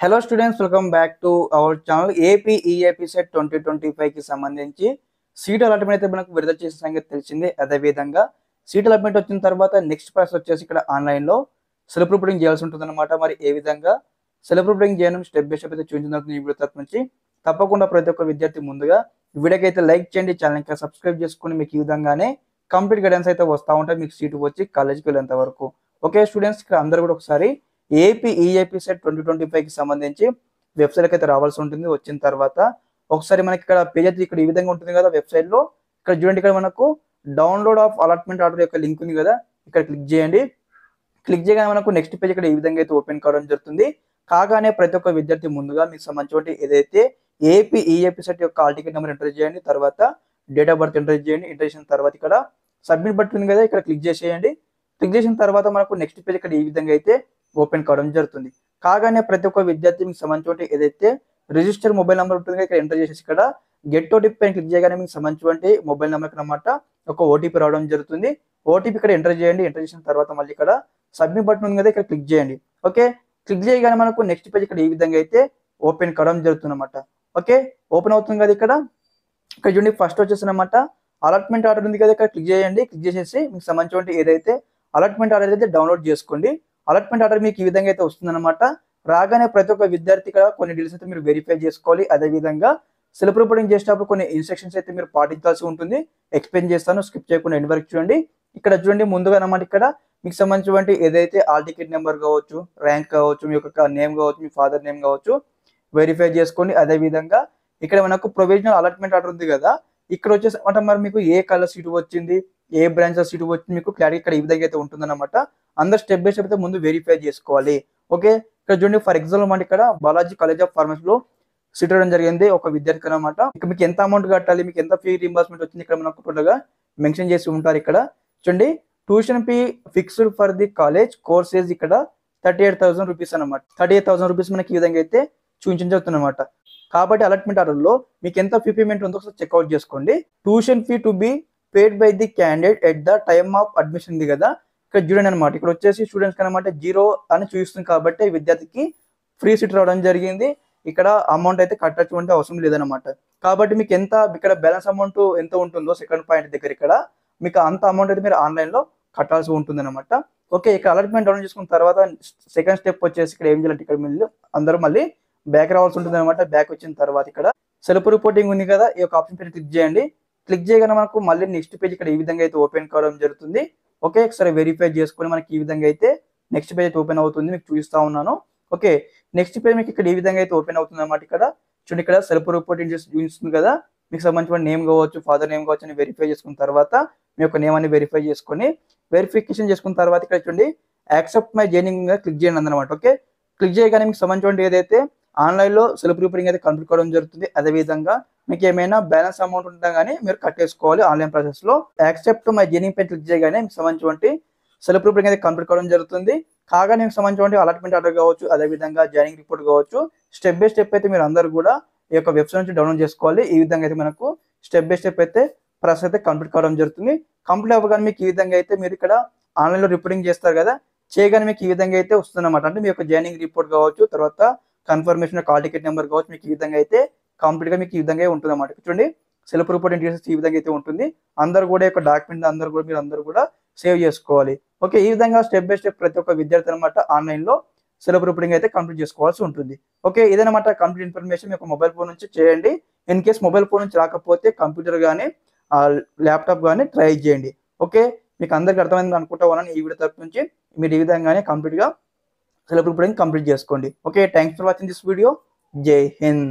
Hello students, welcome back to our channel. AP EAP set 2025 కి సంబంధించి seat allotment అయితే మనకు విడుదల చేసిన సంగతి తెలిసిందే. అదేవిధంగా సీట్ అలాట్మెంట్ వచ్చిన తర్వాత నెక్స్ట్ ప్రాసెస్ వచ్చేసి ఇక్కడ ఆన్లైన్లో సెల్ఫ్ రిపోర్టింగ్ చేయాల్సి ఉంటుంది అనమాట. మరి ఏ విధంగా సెల్ఫ్ రిపోర్టింగ్ చేయడం స్టెప్ బై స్టెప్ అయితే చూపించిన ఈ వీడియో తరపు నుంచి తప్పకుండా ప్రతి ఒక్క విద్యార్థి ముందుగా వీడియోకి అయితే లైక్ చేయండి, ఛానల్ ఇంకా సబ్స్క్రైబ్ చేసుకుని మీకు ఈ విధంగానే కంప్లీట్ గైడెన్స్ అయితే వస్తూ ఉంటాయి మీకు సీటు వచ్చి కాలేజీకి వెళ్ళేంత వరకు. ఓకే స్టూడెంట్స్, ఇక్కడ అందరూ కూడా ఒకసారి ఏపీ ఈఏపీ సెట్ 2025 కి సంబంధించి వెబ్సైట్కి అయితే రావాల్సి ఉంటుంది. వచ్చిన తర్వాత ఒకసారి మనకి ఇక్కడ పేజ్ అయితే ఇక్కడ ఈ విధంగా ఉంటుంది కదా వెబ్సైట్ లో. ఇక్కడ చూడండి, ఇక్కడ మనకు డౌన్లోడ్ ఆఫ్ అలాట్మెంట్ ఆర్డర్ యొక్క లింక్ ఉంది కదా, ఇక్కడ క్లిక్ చేయండి. క్లిక్ చేయగానే మనకు నెక్స్ట్ పేజ్ ఇక్కడ ఈ విధంగా అయితే ఓపెన్ కావడం జరుగుతుంది. కాగానే ప్రతి ఒక్క విద్యార్థి ముందుగా మీకు సంబంధించి ఏదైతే ఏపీ ఈఏపీ సెట్ యొక్క హాల్ టికెట్ నెంబర్ ఎంటర్ చేయండి, తర్వాత డేట్ ఆఫ్ బర్త్ ఎంటర్ చేయండి. ఎంటర్ చేసిన తర్వాత ఇక్కడ సబ్మిట్ బటన్ ఉంది కదా, ఇక్కడ క్లిక్ చేసేయండి. క్లిక్ చేసిన తర్వాత మనకు నెక్స్ట్ పేజ్ ఇక్కడ ఈ విధంగా అయితే ఓపెన్ కావడం జరుగుతుంది. కాగానే ప్రతి ఒక్క విద్యార్థి మీకు సంబంధించి ఏదైతే రిజిస్టర్ మొబైల్ నెంబర్ ఉంటుంది ఇక్కడ ఎంటర్ చేసేసి ఇక్కడ గెట్ ఓటీపీ పైన క్లిక్ చేయగానే మీకు సంబంధించి మొబైల్ నెంబర్కి అన్నమాట ఒక ఓటీపీ రావడం జరుగుతుంది. ఓటీపీ ఇక్కడ ఎంటర్ చేయండి. ఎంటర్ చేసిన తర్వాత మళ్ళీ ఇక్కడ సబ్మిట్ బటన్ ఉంది కదా, ఇక్కడ క్లిక్ చేయండి. ఓకే, క్లిక్ చేయగానే మనకు నెక్స్ట్ పేజ్ ఇక్కడ ఈ విధంగా అయితే ఓపెన్ కావడం జరుగుతుంది అనమాట. ఓకే, ఓపెన్ అవుతుంది కదా. ఇక్కడ చూడండి, ఫస్ట్ వచ్చేసి అనమాట అలాట్మెంట్ ఆర్డర్ ఉంది కదా, ఇక్కడ క్లిక్ చేయండి. క్లిక్ చేసేసి మీకు సంబంధించి ఏదైతే అలాట్మెంట్ ఆర్డర్ అయితే డౌన్లోడ్ చేసుకోండి. అలాట్మెంట్ ఆర్డర్ మీకు ఈ విధంగా అయితే వస్తుందన్నమాట. రాగానే ప్రతి ఒక్క విద్యార్థి ఇక్కడ కొన్ని డీటెయిల్స్ అయితే మీరు వెరిఫై చేసుకోవాలి. అదేవిధంగా సెల్ఫ్ రిపోర్టింగ్ చేసేటప్పుడు కొన్ని ఇన్స్ట్రక్షన్స్ అయితే మీరు పాటించాల్సి ఉంటుంది. ఎక్స్ప్లెయిన్ చేస్తాను, స్కిప్ చేయకుండా ఎండ్ వరకు చూడండి. ఇక్కడ చూడండి, ముందుగా అన్నమాట ఇక్కడ మీకు సంబంధించి ఏదైతే హాల్ టికెట్ నెంబర్ కావచ్చు, ర్యాంక్ కావచ్చు, మీ యొక్క నేమ్ కావచ్చు, మీ ఫాదర్ నేమ్ కావచ్చు వెరిఫై చేసుకోండి. అదేవిధంగా ఇక్కడ మనకు ప్రొవిజనల్ అలాట్మెంట్ ఆర్డర్ ఉంది కదా, ఇక్కడ వచ్చేసి అంటే మరి మీకు ఏ కలర్ సీటు వచ్చింది, ఏ బ్రాంచ్ సీటు వచ్చింది మీకు క్లారిటీ ఇక్కడ ఈ విధంగా అయితే ఉంటుందన్నమాట. అందరు స్టెప్ బై స్టెప్ అయితే ముందు వెరిఫై చేసుకోవాలి. ఓకే, ఇక్కడ చూడండి, ఫర్ ఎగ్జాంపుల్ అంటే ఇక్కడ బాలాజీ కాలేజ్ ఆఫ్ ఫార్మసీలో సీట్ ఇవ్వడం జరిగింది ఒక విద్యార్థి అనమాట. ఇక్కడ మీకు ఎంత అమౌంట్ కట్టాలి, మీకు ఎంత ఫీ రీంబర్స్మెంట్ వచ్చింది ఇక్కడ మనకు టోటల్గా మెన్షన్ చేసి ఉంటారు. ఇక్కడ చూడండి, tuition fee fixed for the college courses ఇక్కడ 38,000 రూపీస్ అనమాట. 38,000 రూపీస్ మనకి ఈ విధంగా అయితే చూపించబడుతుంది అనమాట. కాబట్టి అలాట్మెంట్ ఆర్డర్లో మీకు ఎంత ఫీ పేమెంట్ ఉందో ఒకసారి చెక్అవుట్ చేసుకోండి. Tuition fee to be paid by the candidate at the time of admission ఉంది కదా, ఇక్కడ చూడండి అనమాట. ఇక్కడ వచ్చేసి స్టూడెంట్స్ అనమాట 0 అని చూపిస్తుంది కాబట్టి విద్యార్థికి ఫ్రీ సీట్ రావడం జరిగింది. ఇక్కడ అమౌంట్ అయితే కట్టాల్సిన అవసరం లేదనమాట. కాబట్టి మీకు ఎంత ఇక్కడ బ్యాలెన్స్ అమౌంట్ ఎంత ఉంటుందో సెకండ్ పాయింట్ దగ్గర ఇక్కడ మీకు అంత అమౌంట్ అయితే మీరు ఆన్లైన్లో కట్టాల్సి ఉంటుంది అనమాట. ఓకే, ఇక్కడ అలాట్మెంట్ డౌన్లోడ్ చేసుకున్న తర్వాత సెకండ్ స్టెప్ వచ్చేసి ఇక్కడ ఏం చేయాలంటే ఇక్కడ అందరూ మళ్ళీ బ్యాక్ రావాల్సి ఉంటుంది అనమాట. బ్యాక్ వచ్చిన తర్వాత ఇక్కడ సెల్ఫ్ రిపోర్టింగ్ ఉంది కదా, ఈ యొక్క ఆప్షన్ పైన క్లిక్ చేయండి. క్లిక్ చేయగానే మనకు మళ్ళీ నెక్స్ట్ పేజ్ ఇక్కడ ఈ విధంగా అయితే ఓపెన్ కావడం జరుగుతుంది. ఓకే, ఒకసారి వెరిఫై చేసుకొని మనకి ఈ విధంగా అయితే నెక్స్ట్ పేజ్ అయితే ఓపెన్ అవుతుంది. మీకు చూపిస్తా ఉన్నాను. ఓకే, నెక్స్ట్ పేజ్ మీకు ఇక్కడ ఈ విధంగా అయితే ఓపెన్ అవుతుంది అనమాట. ఇక్కడ చూడండి, ఇక్కడ సెల్ఫ్ రిపోర్టింగ్ చూపిస్తుంది కదా, మీకు సంబంధించిన నేమ్ కావచ్చు, ఫాదర్ నేమ్ కావచ్చు అని వెరిఫై చేసుకున్న తర్వాత మీ యొక్క నేమ్ అని వెరిఫై చేసుకొని వెరిఫికేషన్ చేసుకున్న తర్వాత ఇక్కడ చూడండి యాక్సెప్ట్ మై జాయినింగ్ క్లిక్ చేయండి అనమాట. ఓకే, క్లిక్ చేయగానే మీకు సంబంధించిన ఏదైతే ఆన్లైన్లో సెల్ఫ్ రిపోర్టింగ్ అయితే కంప్లీట్ కావడం జరుగుతుంది. అదేవిధంగా మీకు ఏమైనా బ్యాలెన్స్ అమౌంట్ ఉంటే కానీ మీరు కట్టేసుకోవాలి ఆన్లైన్ ప్రాసెస్ లో. యాక్సెప్ట్ మై జాయినింగ్ పైన క్లిక్ చేయగానే మీకు సంబంధించి సెల్ఫ్ రిపోర్టింగ్ అయితే కంప్లీట్ కావడం జరుగుతుంది. కాగానే మీకు సంబంధించి అలాట్మెంట్ ఆర్డర్ కావచ్చు, అదేవిధంగా జాయినింగ్ రిపోర్ట్ కావచ్చు, స్టెప్ బై స్టెప్ అయితే మీరు అందరూ కూడా ఈ యొక్క వెబ్సైట్ నుంచి డౌన్లోడ్ చేసుకోవాలి. ఈ విధంగా అయితే మనకు స్టెప్ బై స్టెప్ అయితే ప్రాసెస్ అయితే కంప్లీట్ కావడం జరుగుతుంది. కంప్లీట్ అవ్వగానే మీకు ఈ విధంగా అయితే మీరు ఇక్కడ ఆన్లైన్లో రిపోర్టింగ్ చేస్తారు కదా, చేయగానే మీకు ఈ విధంగా అయితే వస్తుంది అనమాట. అంటే మీ యొక్క జాయినింగ్ రిపోర్ట్ కావచ్చు, తర్వాత కన్ఫర్మేషన్ కాల్ టికెట్ నెంబర్ కావచ్చు, మీకు ఈ విధంగా అయితే కంప్లీట్ గా మీకు ఈ విధంగా ఉంటుంది అనమాట. చూడండి, సెల్ఫ్ రిపోర్టింగ్ డీటెయిల్స్ ఈ విధంగా అయితే ఉంటుంది. అందరూ కూడా యొక్క డాక్యుమెంట్ మీరు అందరూ కూడా సేవ్ చేసుకోవాలి. ఓకే, ఈ విధంగా స్టెప్ బై స్టెప్ ప్రతి ఒక్క విద్యార్థి అనమాట ఆన్లైన్ లో సెల్ఫ్ రిపోర్టింగ్ అయితే కంప్లీట్ చేసుకోవాల్సి ఉంటుంది. ఓకే, ఇదనమాట కంప్లీట్ ఇన్ఫర్మేషన్. మీ యొక్క మొబైల్ ఫోన్ నుంచి చేయండి. ఇన్ కేస్ మొబైల్ ఫోన్ నుంచి రాకపోతే కంప్యూటర్ కానీ ల్యాప్టాప్ కానీ ట్రై చేయండి. ఓకే, మీకు అందరికి అర్థమైంది అనుకుంటా ఉన్నాను. ఈ వీడియో తరపు నుంచి మీరు ఈ విధంగానే కంప్లీట్ గా సెల్ఫ్ రిపోర్టింగ్ కంప్లీట్ చేసుకోండి. Okay, thanks for watching this video. జై హింద్.